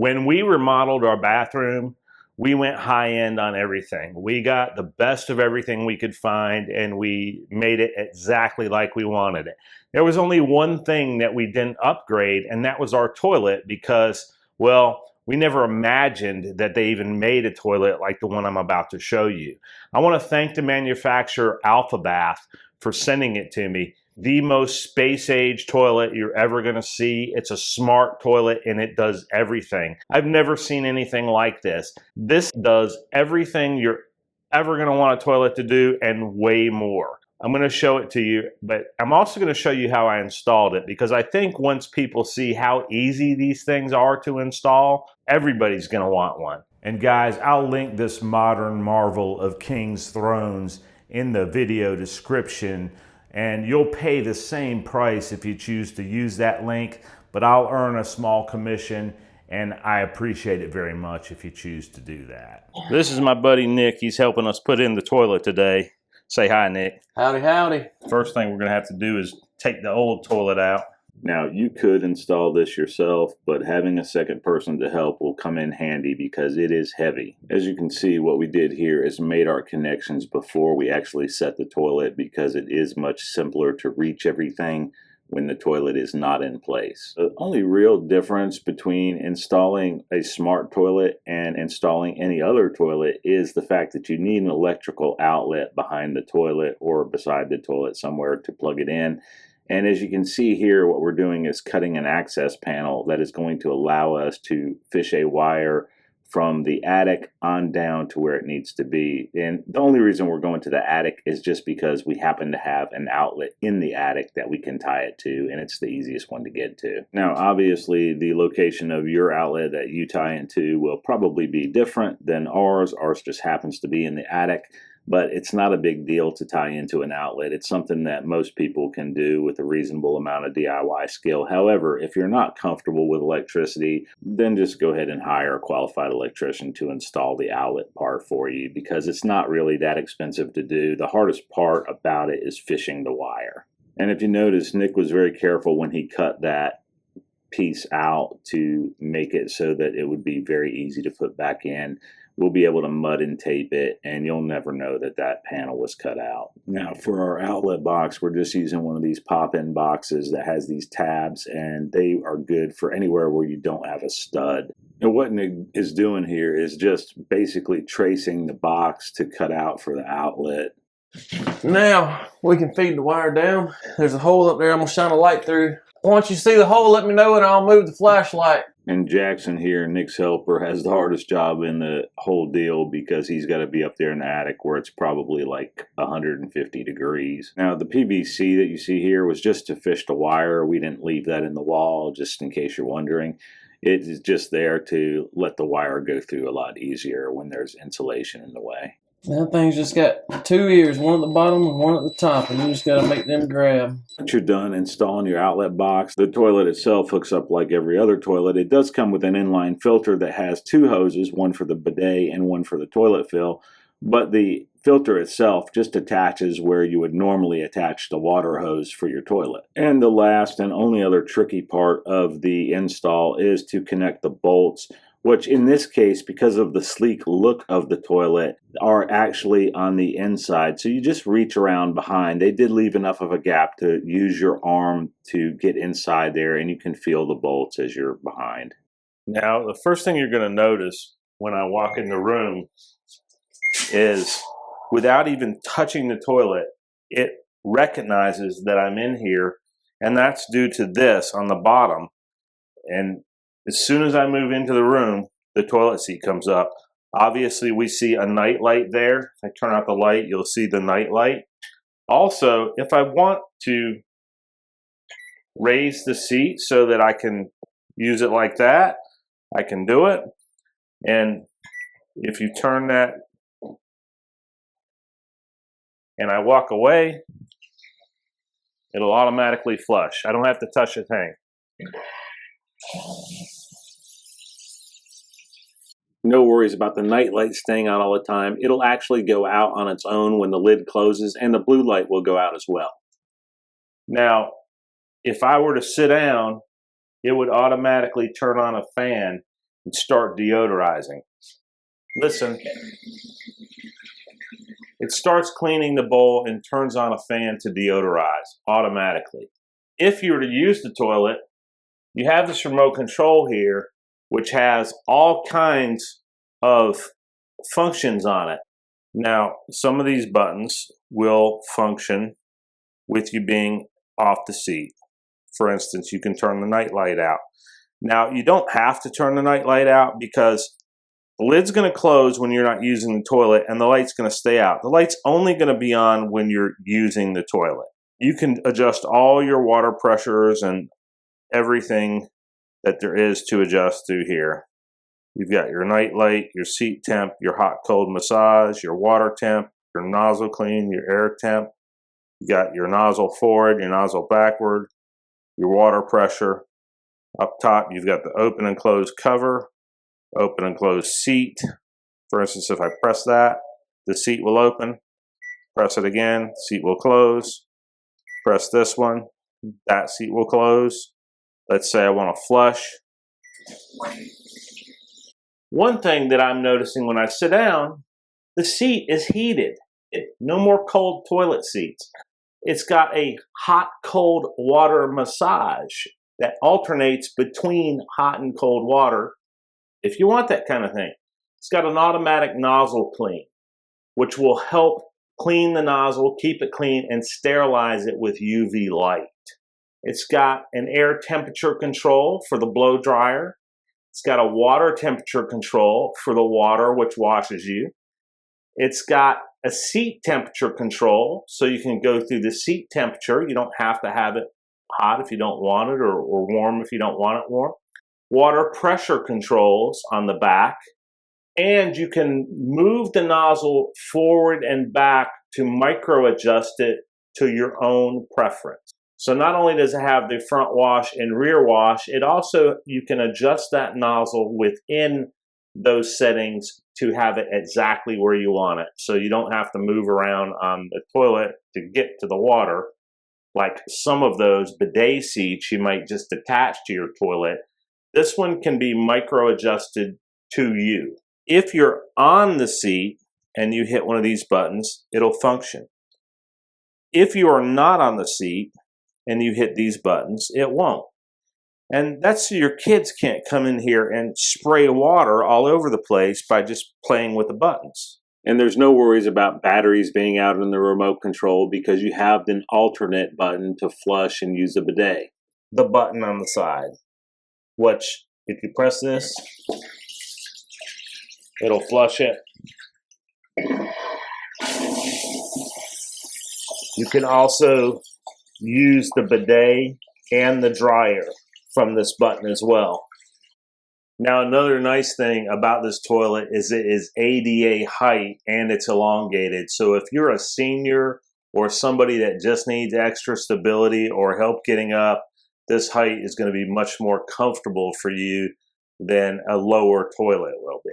When we remodeled our bathroom, we went high end on everything. We got the best of everything we could find, and we made it exactly like we wanted it. There was only one thing that we didn't upgrade, and that was our toilet, because, well, we never imagined that they even made a toilet like the one I'm about to show you. I want to thank the manufacturer Alpha Bath for sending it to me. The most space-age toilet you're ever going to see. It's a smart toilet and it does everything. I've never seen anything like this. This does everything you're ever going to want a toilet to do and way more. I'm going to show it to you, but I'm also going to show you how I installed it, because I think once people see how easy these things are to install, everybody's going to want one. And guys, I'll link this modern marvel of King's Thrones in the video description, and you'll pay the same price if you choose to use that link, but I'll earn a small commission, and I appreciate it very much if you choose to do that. This is my buddy Nick. He's helping us put in the toilet today. Say hi, Nick. Howdy, howdy. First thing we're gonna have to do is take the old toilet out. Now, you could install this yourself, but having a second person to help will come in handy because it is heavy. As you can see, what we did here is made our connections before we actually set the toilet, because it is much simpler to reach everything when the toilet is not in place. The only real difference between installing a smart toilet and installing any other toilet is the fact that you need an electrical outlet behind the toilet or beside the toilet somewhere to plug it in. And as you can see here, what we're doing is cutting an access panel that is going to allow us to fish a wire from the attic on down to where it needs to be. And the only reason we're going to the attic is just because we happen to have an outlet in the attic that we can tie it to, and it's the easiest one to get to. Now, obviously, the location of your outlet that you tie into will probably be different than ours. Ours just happens to be in the attic. But it's not a big deal to tie into an outlet. It's something that most people can do with a reasonable amount of DIY skill. However, if you're not comfortable with electricity, then just go ahead and hire a qualified electrician to install the outlet part for you, because it's not really that expensive to do. The hardest part about it is fishing the wire. And if you notice, Nick was very careful when he cut that piece out to make it so that it would be very easy to put back in. We'll be able to mud and tape it, and you'll never know that that panel was cut out. Now, for our outlet box, we're just using one of these pop-in boxes that has these tabs, and they are good for anywhere where you don't have a stud. And what Nick is doing here is just basically tracing the box to cut out for the outlet. Now, we can feed the wire down. There's a hole up there I'm going to shine a light through. Once you see the hole, let me know and I'll move the flashlight. And Jackson here, Nick's helper, has the hardest job in the whole deal, because he's got to be up there in the attic where it's probably like 150 degrees. Now, the PVC that you see here was just to fish the wire. We didn't leave that in the wall, just in case you're wondering. It is just there to let the wire go through a lot easier when there's insulation in the way. That thing's just got two ears, one at the bottom and one at the top, and you just got to make them grab. Once you're done installing your outlet box, the toilet itself hooks up like every other toilet. It does come with an inline filter that has two hoses, one for the bidet and one for the toilet fill, but the filter itself just attaches where you would normally attach the water hose for your toilet. And the last and only other tricky part of the install is to connect the bolts, which in this case, because of the sleek look of the toilet, are actually on the inside. So you just reach around behind. They did leave enough of a gap to use your arm to get inside there, and you can feel the bolts as you're behind. Now, the first thing you're going to notice when I walk in the room is, without even touching the toilet, it recognizes that I'm in here, and that's due to this on the bottom. And as soon as I move into the room, the toilet seat comes up. Obviously, we see a night light there. If I turn out the light, you'll see the night light. Also, if I want to raise the seat so that I can use it like that, I can do it. And if you turn that and I walk away, it'll automatically flush. I don't have to touch a thing. No worries about the night light staying on all the time. It'll actually go out on its own when the lid closes, and the blue light will go out as well. Now, if I were to sit down, it would automatically turn on a fan, and start deodorizing. Listen, it starts cleaning the bowl and turns on a fan to deodorize automatically. If you were to use the toilet, you have this remote control here, which has all kinds of functions on it. Now, some of these buttons will function with you being off the seat. For instance, you can turn the night light out. Now, you don't have to turn the night light out because the lid's going to close when you're not using the toilet and the light's going to stay out. The light's only going to be on when you're using the toilet. You can adjust all your water pressures and everything that there is to adjust through here. You've got your night light, your seat temp, your hot cold massage, your water temp, your nozzle clean, your air temp. You got your nozzle forward, your nozzle backward, your water pressure. Up top, you've got the open and close cover, open and close seat. For instance, if I press that, the seat will open. Press it again, seat will close. Press this one, that seat will close. Let's say I want to flush. One thing that I'm noticing when I sit down, the seat is heated. No more cold toilet seats. It's got a hot-cold water massage that alternates between hot and cold water if you want that kind of thing. It's got an automatic nozzle clean, which will help clean the nozzle, keep it clean, and sterilize it with UV light. It's got an air temperature control for the blow dryer. It's got a water temperature control for the water which washes you. It's got a seat temperature control, so you can go through the seat temperature. You don't have to have it hot if you don't want it, or warm if you don't want it warm. Water pressure controls on the back. And you can move the nozzle forward and back to micro adjust it to your own preference. So not only does it have the front wash and rear wash, it also, you can adjust that nozzle within those settings to have it exactly where you want it. So you don't have to move around on the toilet to get to the water. Like some of those bidet seats you might just attach to your toilet. This one can be micro adjusted to you. If you're on the seat and you hit one of these buttons, it'll function. If you are not on the seat and you hit these buttons, it won't. And that's so your kids can't come in here and spray water all over the place by just playing with the buttons. And there's no worries about batteries being out in the remote control because you have an alternate button to flush and use the bidet. The button on the side, which if you press this, it'll flush it. You can also use the bidet and the dryer from this button as well. Now, another nice thing about this toilet is it is ADA height and it's elongated. So if you're a senior or somebody that just needs extra stability or help getting up, this height is going to be much more comfortable for you than a lower toilet will be.